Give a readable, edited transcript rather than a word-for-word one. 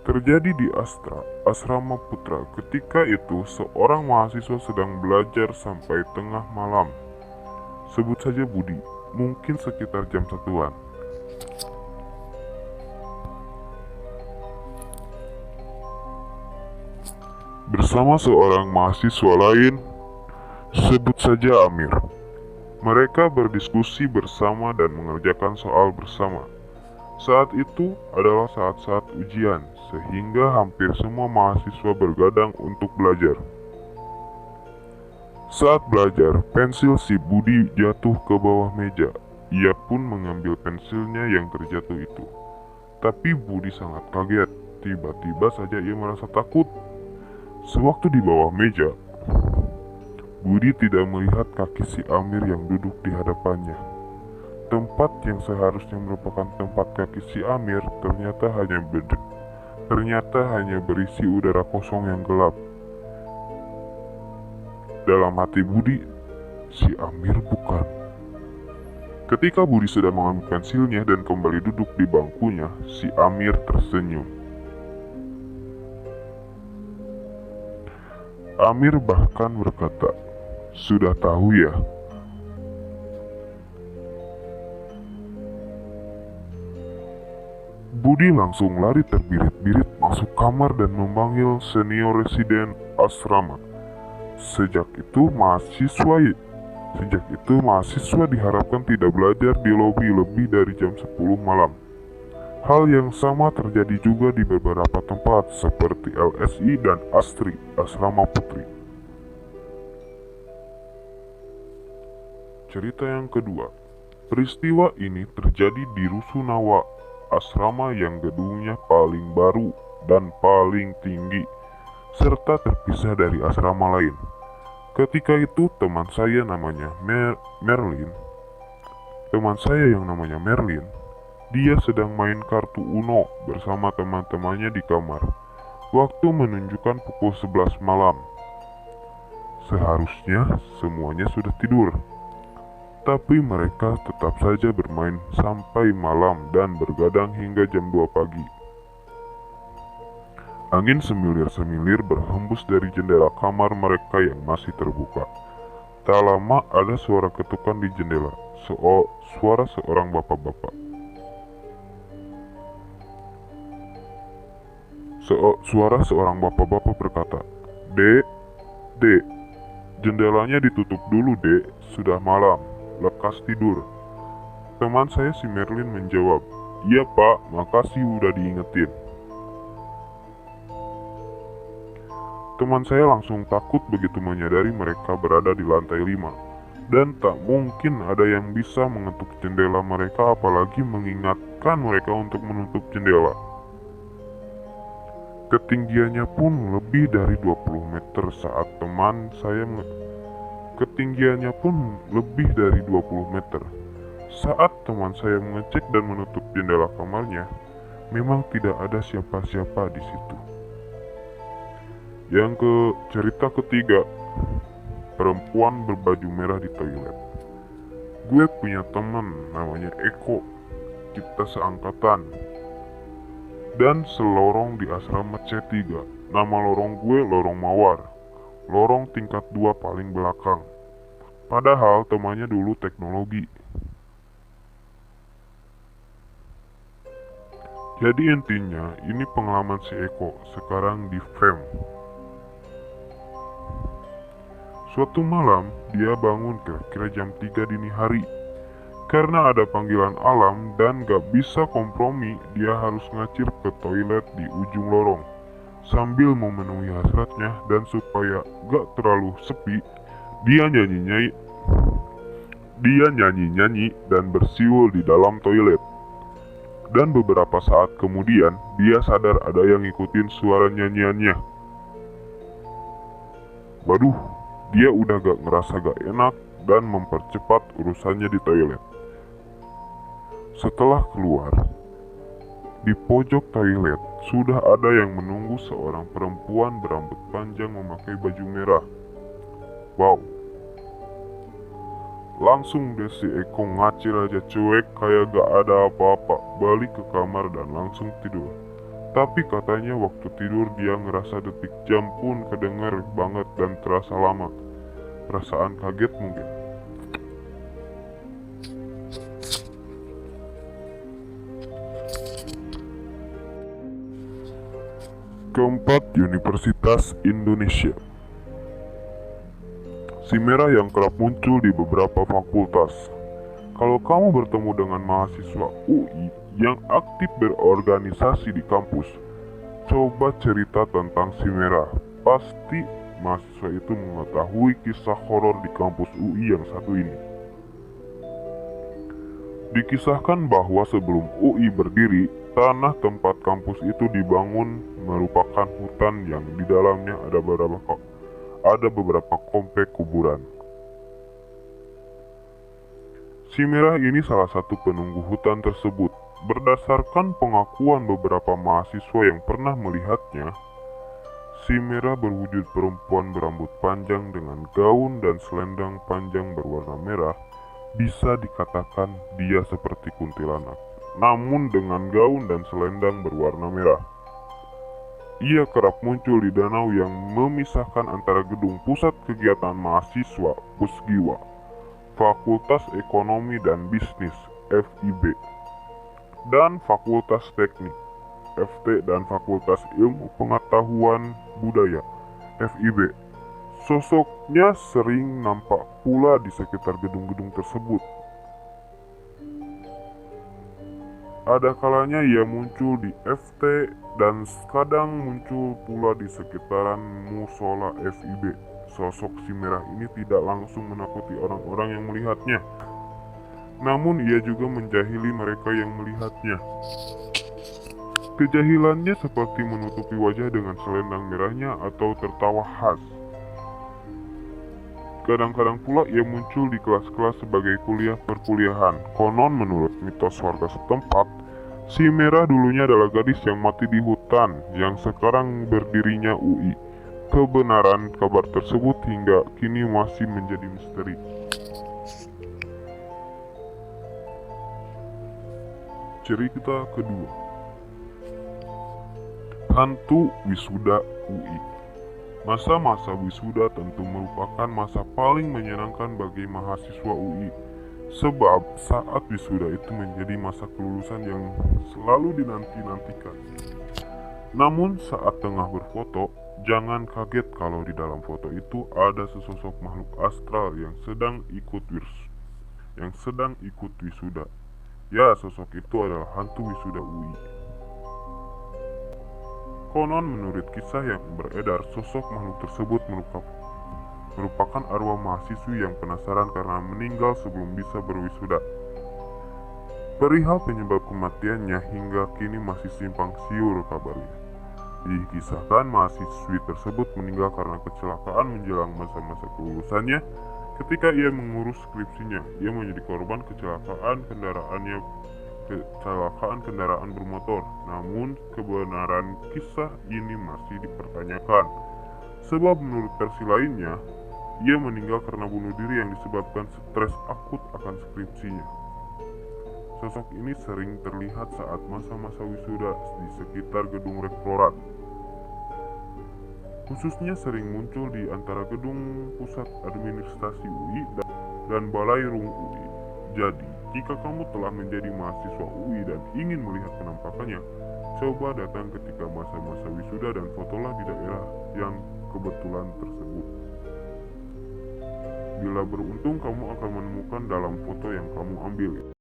terjadi di asrama putra. Ketika itu seorang mahasiswa sedang belajar sampai tengah malam. Sebut saja Budi, mungkin sekitar jam 1-an. Bersama seorang mahasiswa lain, sebut saja Amir. Mereka berdiskusi bersama dan mengerjakan soal bersama. Saat itu adalah saat-saat ujian, sehingga hampir semua mahasiswa bergadang untuk belajar. Saat belajar, pensil si Budi jatuh ke bawah meja. Ia pun mengambil pensilnya yang terjatuh itu. Tapi Budi sangat kaget. Tiba-tiba saja ia merasa takut. Sewaktu di bawah meja, Budi tidak melihat kaki si Amir yang duduk di hadapannya. Tempat yang seharusnya merupakan tempat kaki si Amir ternyata hanya berisi udara kosong yang gelap. Dalam hati Budi, si Amir bukan. Ketika Budi sudah mengambil pensilnya dan kembali duduk di bangkunya, si Amir tersenyum. Amir bahkan berkata, "Sudah tahu ya?" Budi langsung lari terbirit-birit masuk kamar dan memanggil senior residen asrama. Sejak itu mahasiswa diharapkan tidak belajar di lobi lebih dari jam 10 malam. Hal yang sama terjadi juga di beberapa tempat seperti LSI dan Astri, asrama putri. Cerita yang kedua. Peristiwa ini terjadi di Rusunawa, asrama yang gedungnya paling baru dan paling tinggi, serta terpisah dari asrama lain. Ketika itu teman saya yang namanya Merlin, dia sedang main kartu Uno bersama teman-temannya di kamar. Waktu menunjukkan pukul 11 malam. Seharusnya semuanya sudah tidur. Tapi mereka tetap saja bermain sampai malam dan bergadang hingga jam 2 pagi. Angin semilir-semilir berhembus dari jendela kamar mereka yang masih terbuka. Tak lama ada suara ketukan di jendela, suara seorang bapak-bapak. Suara seorang bapak-bapak berkata, "Dek, dek, jendelanya ditutup dulu dek, sudah malam, lekas tidur." Teman saya si Merlin menjawab, "Iya pak, makasih udah diingetin." Teman saya langsung takut begitu menyadari mereka berada di lantai 5. Dan tak mungkin ada yang bisa mengetuk jendela mereka apalagi mengingatkan mereka untuk menutup jendela. Ketinggiannya pun lebih dari 20 meter saat teman saya Ketinggiannya pun lebih dari 20 meter. Saat teman saya mengecek dan menutup jendela kamarnya, memang tidak ada siapa-siapa di situ. Cerita ketiga, perempuan berbaju merah di toilet. Gue punya teman namanya Eko. Kita seangkatan dan selorong di asrama C3. Nama lorong gue lorong Mawar, lorong tingkat 2 paling belakang. Padahal temannya dulu teknologi. Jadi intinya ini pengalaman si Eko sekarang di FEM. Suatu malam dia bangun kira-kira jam 3 dini hari. Karena ada panggilan alam dan gak bisa kompromi, dia harus ngacir ke toilet di ujung lorong. Sambil memenuhi hasratnya dan supaya gak terlalu sepi, dia nyanyi-nyanyi dan bersiul di dalam toilet. Dan beberapa saat kemudian, dia sadar ada yang ngikutin suara nyanyiannya. Waduh, dia udah ngerasa gak enak dan mempercepat urusannya di toilet. Setelah keluar, di pojok toilet sudah ada yang menunggu seorang perempuan berambut panjang memakai baju merah. Wow. Langsung deh si Eko ngacir aja cuek kayak gak ada apa-apa, balik ke kamar dan langsung tidur. Tapi katanya waktu tidur dia ngerasa detik jam pun kedengar banget dan terasa lama. Perasaan kaget mungkin. Keempat, Universitas Indonesia. Si merah yang kerap muncul di beberapa fakultas. Kalau kamu bertemu dengan mahasiswa UI yang aktif berorganisasi di kampus, coba cerita tentang si merah. Pasti mahasiswa itu mengetahui kisah horor di kampus UI yang satu ini. Dikisahkan bahwa sebelum UI berdiri, tanah tempat kampus itu dibangun merupakan hutan yang di dalamnya ada beberapa komplek kuburan. Si merah ini salah satu penunggu hutan tersebut. Berdasarkan pengakuan beberapa mahasiswa yang pernah melihatnya, si merah berwujud perempuan berambut panjang dengan gaun dan selendang panjang berwarna merah. Bisa dikatakan dia seperti kuntilanak, namun dengan gaun dan selendang berwarna merah. Ia kerap muncul di danau yang memisahkan antara gedung pusat kegiatan mahasiswa Pusgiwa, Fakultas Ekonomi dan Bisnis (FIB), dan Fakultas Teknik (FT) dan Fakultas Ilmu Pengetahuan Budaya (FIB). Sosoknya sering nampak pula di sekitar gedung-gedung tersebut. Ada kalanya ia muncul di FT dan kadang muncul pula di sekitaran musola FIB. Sosok si merah ini tidak langsung menakuti orang-orang yang melihatnya, namun ia juga menjahili mereka yang melihatnya. Kejahilannya seperti menutupi wajah dengan selendang merahnya atau tertawa khas. Kadang-kadang pula ia muncul di kelas-kelas sebagai kuliah perkuliahan. Konon menurut mitos warga setempat, si merah dulunya adalah gadis yang mati di hutan yang sekarang berdirinya UI. Kebenaran kabar tersebut hingga kini masih menjadi misteri. Cerita kedua, hantu wisuda UI. Masa-masa wisuda tentu merupakan masa paling menyenangkan bagi mahasiswa UI, sebab saat wisuda itu menjadi masa kelulusan yang selalu dinanti-nantikan. Namun saat tengah berfoto, jangan kaget kalau di dalam foto itu ada sesosok makhluk astral yang sedang ikut wisuda. Ya, sosok itu adalah hantu wisuda UI. Konon menurut kisah yang beredar, sosok makhluk tersebut merupakan arwah mahasiswi yang penasaran karena meninggal sebelum bisa berwisuda. Perihal penyebab kematiannya hingga kini masih simpang siur kabarnya. Dikisahkan mahasiswi tersebut meninggal karena kecelakaan menjelang masa-masa kelulusannya. Ketika ia mengurus skripsinya, ia menjadi korban kecelakaan kendaraan bermotor. Namun kebenaran kisah ini masih dipertanyakan, sebab menurut versi lainnya, ia meninggal karena bunuh diri yang disebabkan stres akut akan skripsinya. Sosok ini sering terlihat saat masa-masa wisuda di sekitar gedung rektorat. Khususnya sering muncul di antara gedung pusat administrasi UI dan balai rum UI. Jadi, jika kamu telah menjadi mahasiswa UI dan ingin melihat penampakannya, coba datang ketika masa-masa wisuda dan fotolah di daerah yang kebetulan tersebut. Bila beruntung, kamu akan menemukan dalam foto yang kamu ambil.